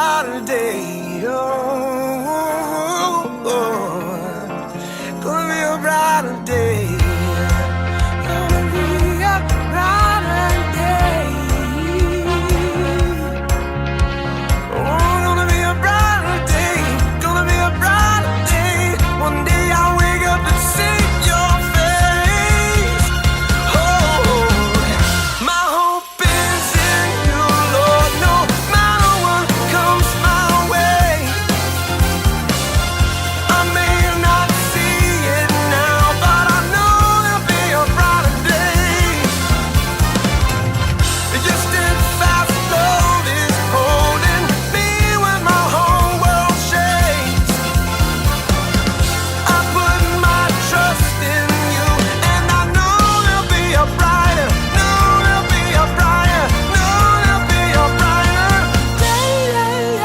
brighter day. Oh, gonna be a brighter day. Gonna be a brighter day. Oh, gonna be a brighter day. Gonna be a brighter day. One day I'll wake up and see your face. Oh, my hope is in you, Lord. No matter what comes my way, I may not see it now, but I know there'll be a brighter day. Your steadfast love is holding me when my whole world shakes. I put my trust in you, and I know there'll be a brighter, no, there'll be a brighter, no, there'll be a brighter day.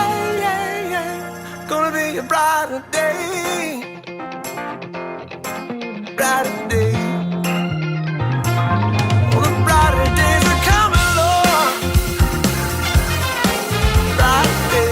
Gonna be a brighter day, brighter day. Oh, the brighter days are coming, Lord. Brighter day.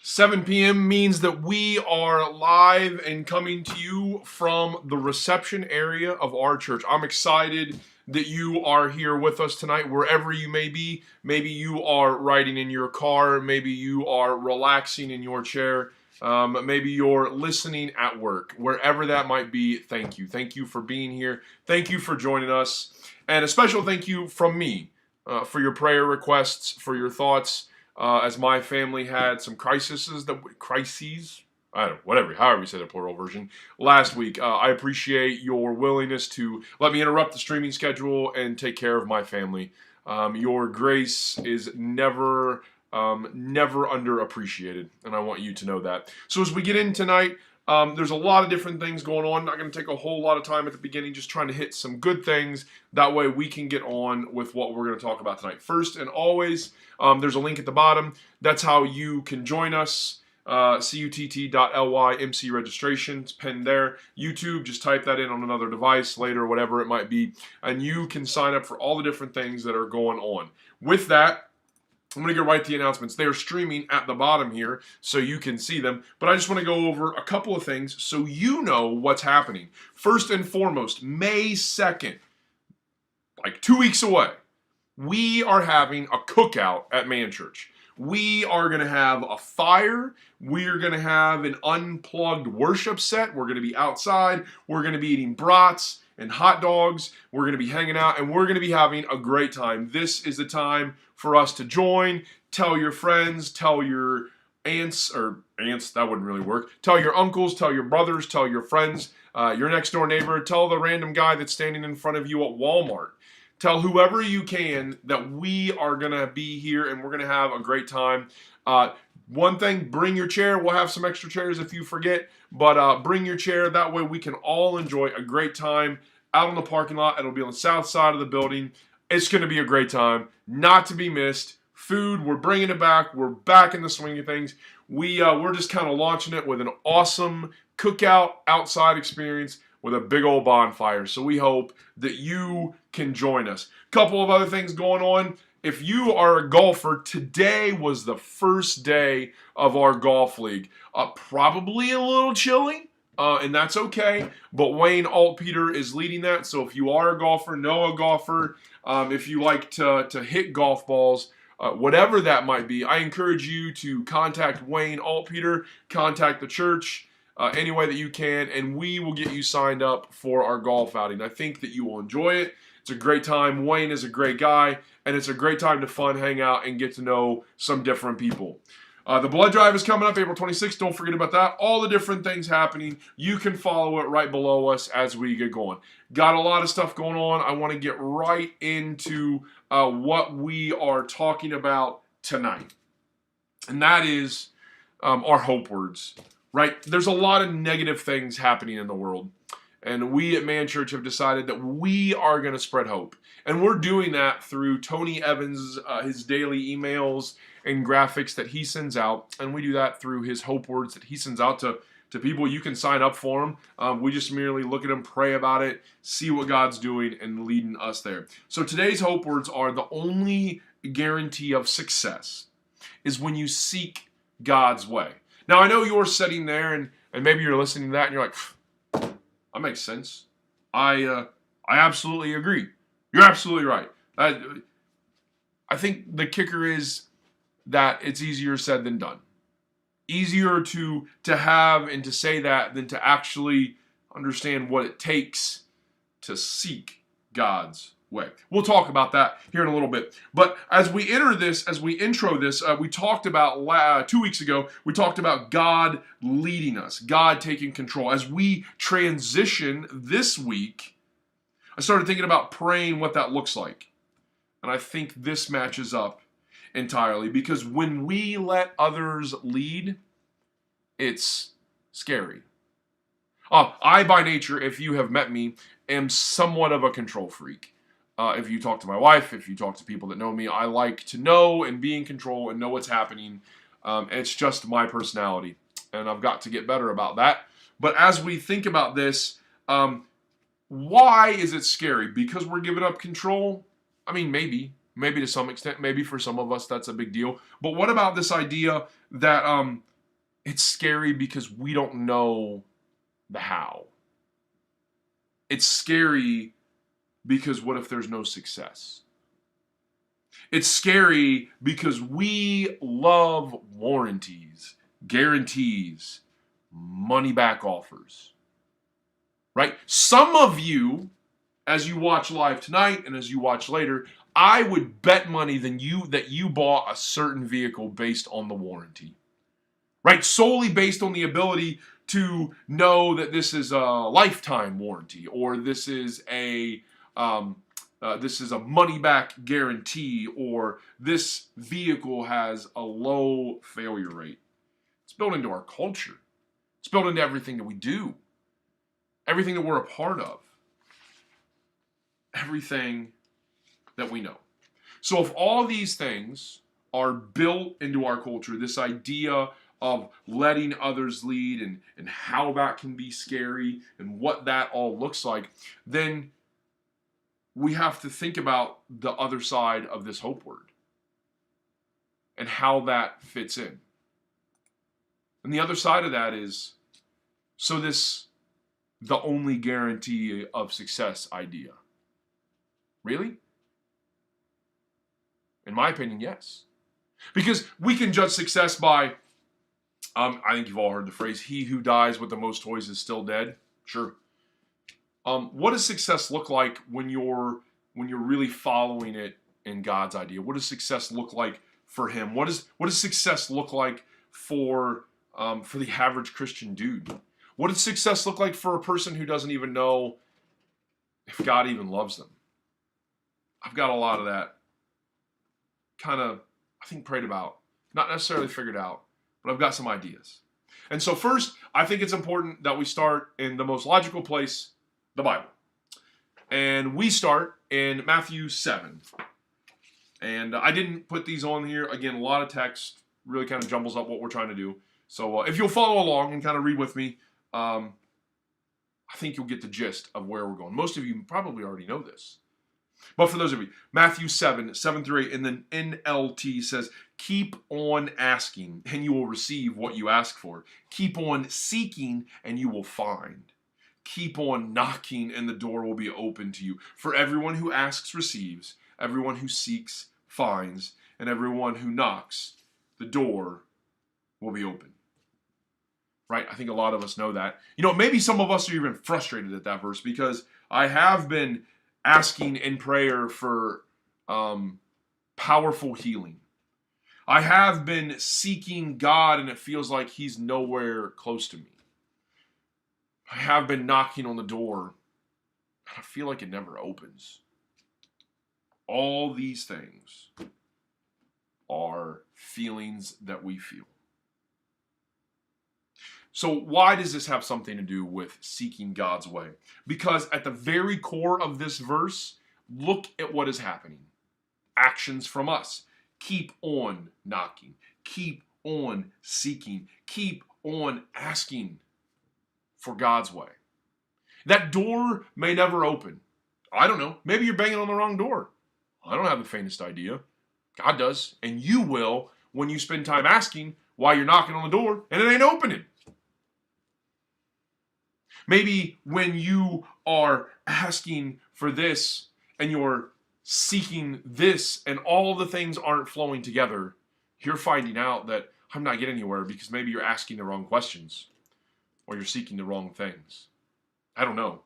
Seven p.m. means that we are live and coming to you from the reception area of our church. I'm excited that you are here with us tonight, wherever you may be. Maybe you are riding in your car. Maybe you are relaxing in your chair. Maybe you're listening at work. Wherever that might be, thank you. Thank you for being here. Thank you for joining us. And a special thank you from me for your prayer requests, for your thoughts. As my family had some crises, however you say the plural version, last week. I appreciate your willingness to let me interrupt the streaming schedule and take care of my family. Your grace is never underappreciated, and I want you to know that. So as we get in tonight, there's a lot of different things going on. Not going to take a whole lot of time at the beginning, just trying to hit some good things. That way we can get on with what we're going to talk about tonight. First and always, there's a link at the bottom. That's how you can join us. cutt.ly MC registration. It's pinned there. YouTube, just type that in on another device later, whatever it might be, and you can sign up for all the different things that are going on. With that, I'm going to get right to the announcements. They are streaming at the bottom here, so you can see them. But I just want to go over a couple of things so you know what's happening. First and foremost, May 2nd, like 2 weeks away, we are having a cookout at Manchurch. We are going to have a fire. We are going to have an unplugged worship set. We're going to be outside. We're going to be eating brats and hot dogs. We're going to be hanging out, and we're going to be having a great time. This is the time for us to join. Tell your friends, tell your aunts, that wouldn't really work. Tell your uncles, tell your brothers, tell your friends, your next door neighbor, tell the random guy that's standing in front of you at Walmart. Tell whoever you can that we are going to be here and we're going to have a great time. One thing, bring your chair. We'll have some extra chairs if you forget, but bring your chair. That way we can all enjoy a great time out on the parking lot. It'll be on the south side of the building. It's going to be a great time, not to be missed. Food, we're bringing it back. We're back in the swing of things. We're just kind of launching it with an awesome cookout outside experience with a big old bonfire. So we hope that you can join us. Couple of other things going on. If you are a golfer, today was the first day of our golf league. Probably a little chilly, and that's okay. But Wayne Altpeter is leading that. So if you are a golfer, know a golfer, if you like to hit golf balls, whatever that might be, I encourage you to contact Wayne Altpeter, contact the church, any way that you can, and we will get you signed up for our golf outing. I think that you will enjoy it. It's a great time. Wayne is a great guy, and it's a great time to fun, hang out, and get to know some different people. The blood drive is coming up April 26th. Don't forget about that. All the different things happening. You can follow it right below us as we get going. Got a lot of stuff going on. I want to get right into what we are talking about tonight. And that is our hope words, right? There's a lot of negative things happening in the world. And we at Manchurch have decided that we are going to spread hope. And we're doing that through Tony Evans, his daily emails and graphics that he sends out. And we do that through his hope words that he sends out to people. You can sign up for them. We just merely look at them, pray about it, see what God's doing and leading us there. So today's hope words are: the only guarantee of success is when you seek God's way. Now, I know you're sitting there and maybe you're listening to that and you're like, that makes sense. I absolutely agree. You're absolutely right. I think the kicker is that it's easier said than done. Easier to have and to say that than to actually understand what it takes to seek God's way. We'll talk about that here in a little bit. But as we intro this, we talked about 2 weeks ago, we talked about God leading us, God taking control. As we transition this week, I started thinking about praying what that looks like. And I think this matches up entirely, because when we let others lead, it's scary. I, by nature, if you have met me, am somewhat of a control freak. If you talk to my wife, if you talk to people that know me, I like to know and be in control and know what's happening. It's just my personality, and I've got to get better about that. But as we think about this, why is it scary? Because we're giving up control? I mean, maybe to some extent, maybe for some of us that's a big deal. But what about this idea that it's scary because we don't know the how? It's scary because what if there's no success? It's scary because we love warranties, guarantees, money back offers. Right? Some of you, as you watch live tonight and as you watch later, I would bet money that you bought a certain vehicle based on the warranty. Right? Solely based on the ability to know that this is a lifetime warranty, or this is a money back guarantee, or this vehicle has a low failure rate. It's built into our culture. It's built into everything that we do, everything that we're a part of, everything that we know. So if all these things are built into our culture, this idea of letting others lead and how that can be scary and what that all looks like, then we have to think about the other side of this hope word and how that fits in. And the other side of that is, the only guarantee of success idea. Really? In my opinion, yes. Because we can judge success by, I think you've all heard the phrase, he who dies with the most toys is still dead. Sure. What does success look like when you're really following it in God's idea? What does success look like for Him? What does success look like for the average Christian dude? What does success look like for a person who doesn't even know if God even loves them? I've got a lot of that kind of, I think, prayed about, not necessarily figured out, but I've got some ideas. And so first, I think it's important that we start in the most logical place, the Bible. And we start in Matthew 7. And I didn't put these on here. Again, a lot of text really kind of jumbles up what we're trying to do. So if you'll follow along and kind of read with me, I think you'll get the gist of where we're going. Most of you probably already know this. But for those of you, Matthew 7:7-8, and then NLT says, keep on asking and you will receive what you ask for. Keep on seeking and you will find. Keep on knocking and the door will be open to you. For everyone who asks receives, everyone who seeks finds, and everyone who knocks, the door will be open. Right? I think a lot of us know that. Maybe some of us are even frustrated at that verse, because I have been asking in prayer for powerful healing. I have been seeking God and it feels like He's nowhere close to me. I have been knocking on the door and I feel like it never opens. All these things are feelings that we feel. So why does this have something to do with seeking God's way? Because at the very core of this verse, look at what is happening. Actions from us. Keep on knocking. Keep on seeking. Keep on asking for God's way. That door may never open. I don't know. Maybe you're banging on the wrong door. I don't have the faintest idea. God does. And you will when you spend time asking while you're knocking on the door and it ain't opening. Maybe when you are asking for this and you're seeking this and all the things aren't flowing together, you're finding out that I'm not getting anywhere because maybe you're asking the wrong questions or you're seeking the wrong things. I don't know.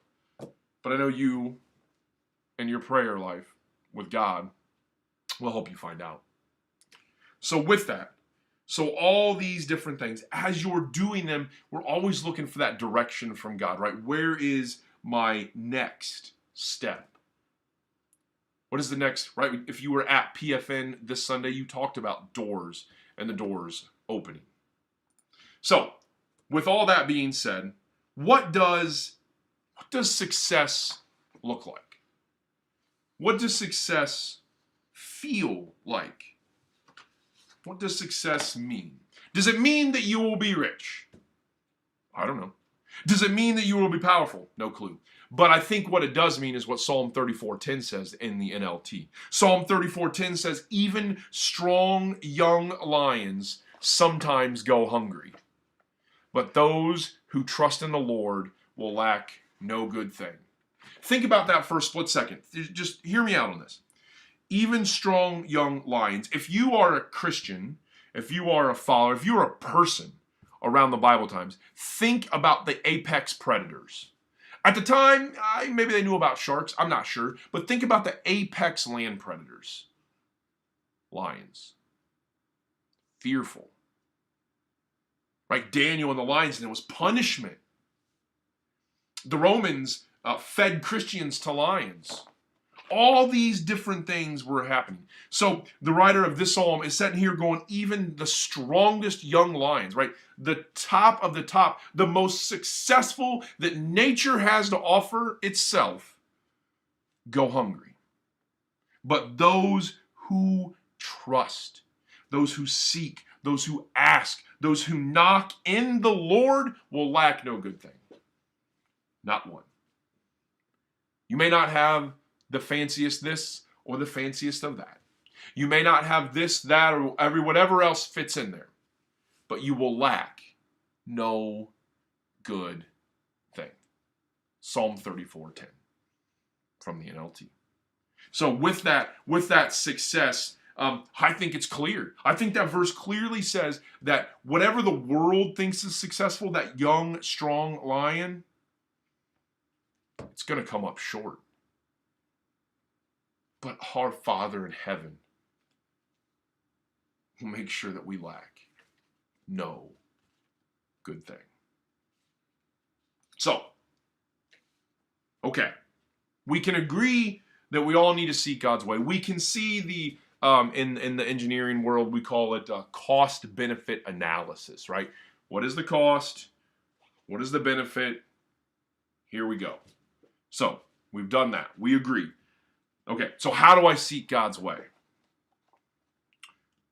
But I know you and your prayer life with God will help you find out. So with that, so all these different things, as you're doing them, we're always looking for that direction from God, right? Where is my next step? What is the next, right? If you were at PFN this Sunday, you talked about doors and the doors opening. So, with all that being said, what does success look like? What does success feel like? What does success mean? Does it mean that you will be rich? I don't know. Does it mean that you will be powerful? No clue. But I think what it does mean is what Psalm 34:10 says in the NLT. Psalm 34:10 says, even strong young lions sometimes go hungry, but those who trust in the Lord will lack no good thing. Think about that for a split second. Just hear me out on this. Even strong young lions. If you are a Christian, if you are a follower, if you're a person around the Bible times, think about the apex predators. At the time, maybe they knew about sharks, I'm not sure, but think about the apex land predators. Lions. Fearful. Right? Daniel and the lions, and it was punishment. The Romans fed Christians to lions. All these different things were happening. So the writer of this psalm is sitting here going, even the strongest young lions, right? The top of the top, the most successful that nature has to offer itself, go hungry. But those who trust, those who seek, those who ask, those who knock in the Lord will lack no good thing. Not one. You may not have the fanciest this or the fanciest of that. You may not have this, that, or whatever else fits in there. But you will lack no good thing. Psalm 34:10 from the NLT. So with that success, I think it's clear. I think that verse clearly says that whatever the world thinks is successful, that young, strong lion, it's going to come up short. But our Father in heaven will make sure that we lack no good thing. So, okay, we can agree that we all need to seek God's way. We can see the in the engineering world, we call it cost-benefit analysis, right? What is the cost? What is the benefit? Here we go. So, we've done that. We agree. Okay, so how do I seek God's way?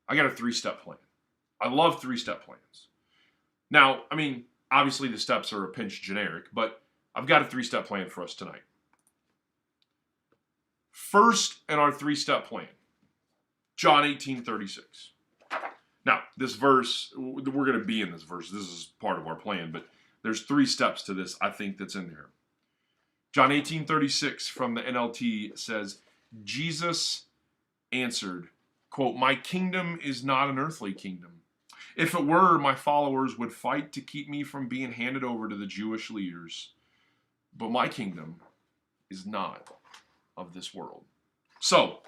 I got a 3-step plan. I love 3-step plans. Now, I mean, obviously the steps are a pinch generic, but I've got a 3-step plan for us tonight. First in our 3-step plan, John 18:36. Now, this verse, we're going to be in this verse. This is part of our plan, but there's 3 steps to this, I think, that's in there. John 18:36 from the NLT says, Jesus answered, quote, my kingdom is not an earthly kingdom. If it were, my followers would fight to keep me from being handed over to the Jewish leaders. But my kingdom is not of this world. So,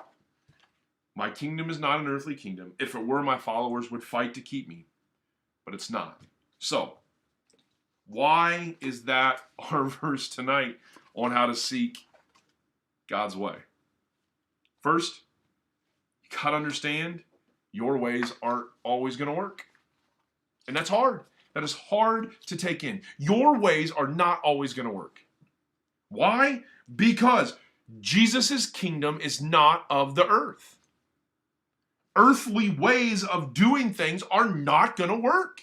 my kingdom is not an earthly kingdom. If it were, my followers would fight to keep me. But it's not. So, why is that our verse tonight on how to seek God's way? First, you got to understand your ways aren't always going to work. And that's hard. That is hard to take in. Your ways are not always going to work. Why? Because Jesus' kingdom is not of the earth. Earthly ways of doing things are not going to work.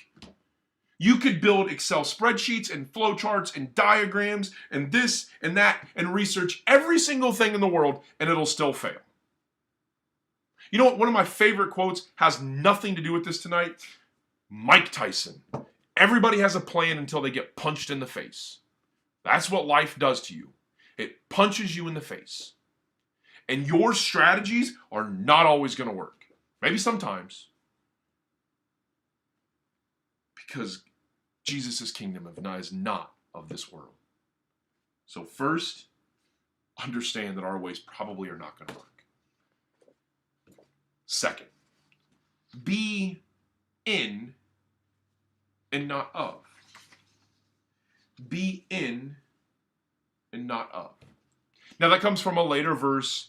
You could build Excel spreadsheets and flowcharts and diagrams and this and that and research every single thing in the world, and it'll still fail. You know what? One of my favorite quotes has nothing to do with this tonight. Mike Tyson. Everybody has a plan until they get punched in the face. That's what life does to you. It punches you in the face. And your strategies are not always going to work. Maybe sometimes. Because Jesus' kingdom is not of this world. So first, understand that our ways probably are not going to work. Second, be in and not of. Be in and not of. Now that comes from a later verse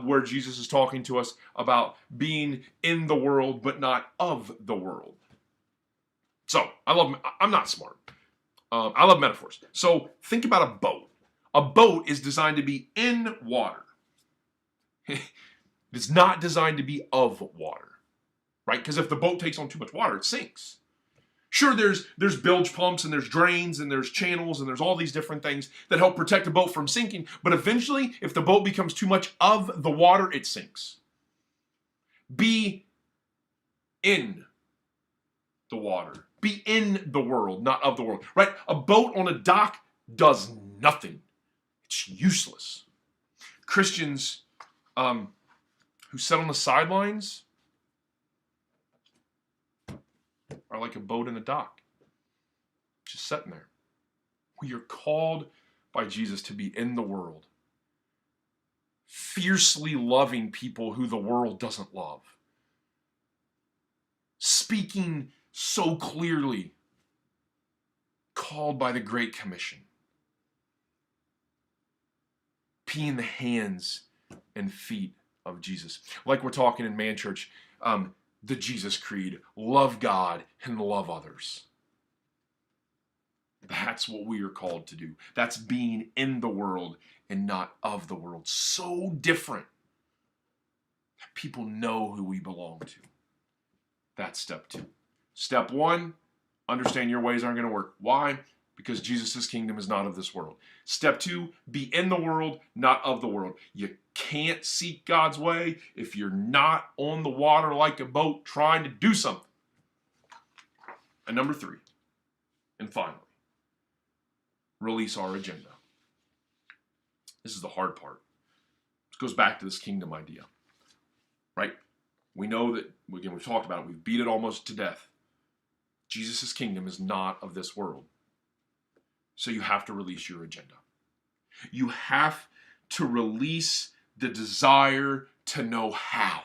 where Jesus is talking to us about being in the world but not of the world. So, I'm not smart. I love metaphors. So, think about a boat. A boat is designed to be in water. It's not designed to be of water, right? Because if the boat takes on too much water, it sinks. Sure, there's bilge pumps and there's drains and there's channels and there's all these different things that help protect a boat from sinking. But eventually, if the boat becomes too much of the water, it sinks. Be in the water. Be in the world, not of the world, right? A boat on a dock does nothing. It's useless. Christians who sit on the sidelines are like a boat in the dock, just sitting there. We are called by Jesus to be in the world, fiercely loving people who the world doesn't love, speaking so clearly, called by the Great Commission, being the hands and feet of Jesus. Like we're talking in Manchurch, the Jesus Creed, love God and love others. That's what we are called to do. That's being in the world and not of the world. So different that people know who we belong to. That's step 2. Step 1, understand your ways aren't going to work. Why? Because Jesus' kingdom is not of this world. Step 2, be in the world, not of the world. You can't seek God's way if you're not on the water like a boat trying to do something. And number 3, and finally, release our agenda. This is the hard part. This goes back to this kingdom idea, right? We know that, again, we've talked about it. We've beat it almost to death. Jesus' kingdom is not of this world. So you have to release your agenda. You have to release the desire to know how.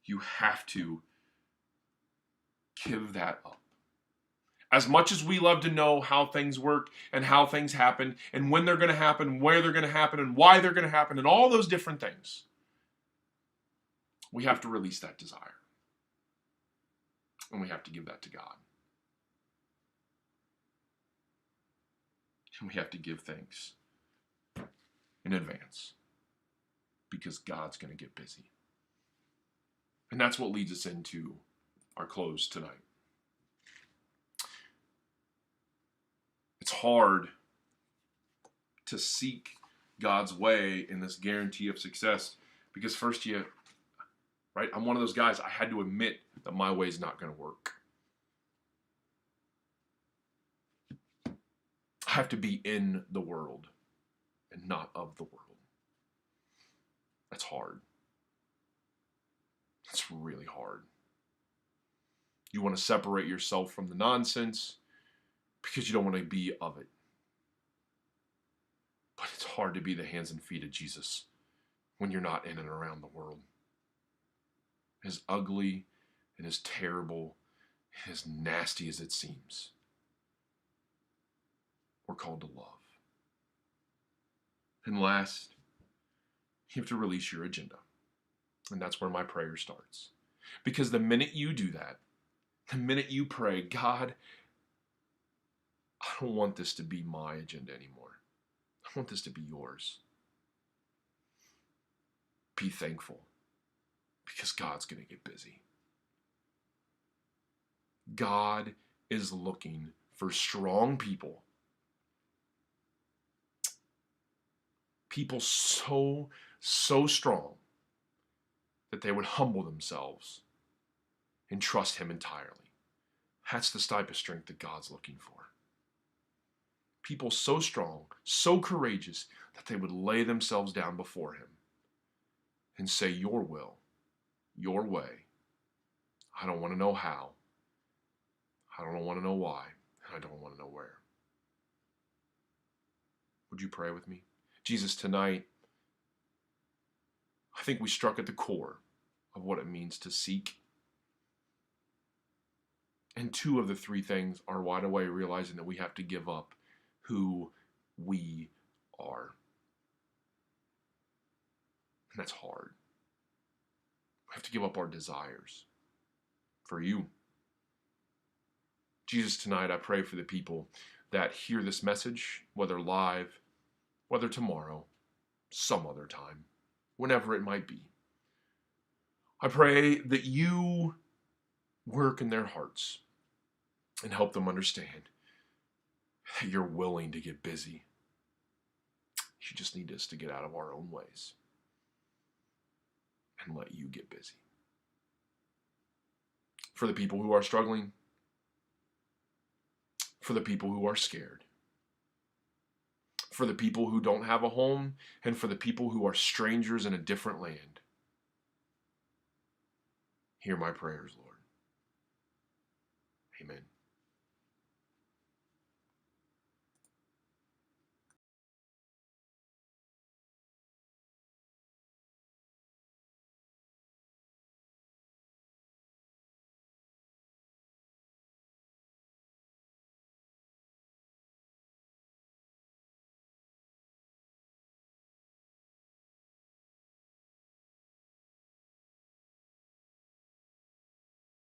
You have to give that up. As much as we love to know how things work and how things happen and when they're going to happen, where they're going to happen and why they're going to happen and all those different things, we have to release that desire. And we have to give that to God. And we have to give thanks in advance because God's going to get busy. And that's what leads us into our close tonight. It's hard to seek God's way in this guarantee of success because first right? I'm one of those guys, I had to admit that my way is not going to work. I have to be in the world and not of the world. That's hard. It's really hard. You want to separate yourself from the nonsense because you don't want to be of it. But it's hard to be the hands and feet of Jesus when you're not in and around the world. As ugly and as terrible and as nasty as it seems, we're called to love. And last, you have to release your agenda. And that's where my prayer starts. Because the minute you do that, The minute you pray, God, I don't want this to be my agenda anymore. I want this to be yours. Be thankful, because God's going to get busy. God is looking for strong people. People so strong that they would humble themselves and trust him entirely. That's the type of strength that God's looking for. People so strong, so courageous, that they would lay themselves down before him and say, your will, your way. I don't want to know how. I don't want to know why. And I don't want to know where. Would you pray with me? Jesus, tonight, I think we struck at the core of what it means to seek. And 2 of the 3 things are right away realizing that we have to give up who we are. And that's hard. We have to give up our desires for you. Jesus, tonight I pray for the people that hear this message, whether live, whether tomorrow, some other time, whenever it might be. I pray that you work in their hearts and help them understand that you're willing to get busy. You just need us to get out of our own ways and let you get busy. For the people who are struggling, for the people who are scared, for the people who don't have a home, and for the people who are strangers in a different land, hear my prayers, Lord. Amen.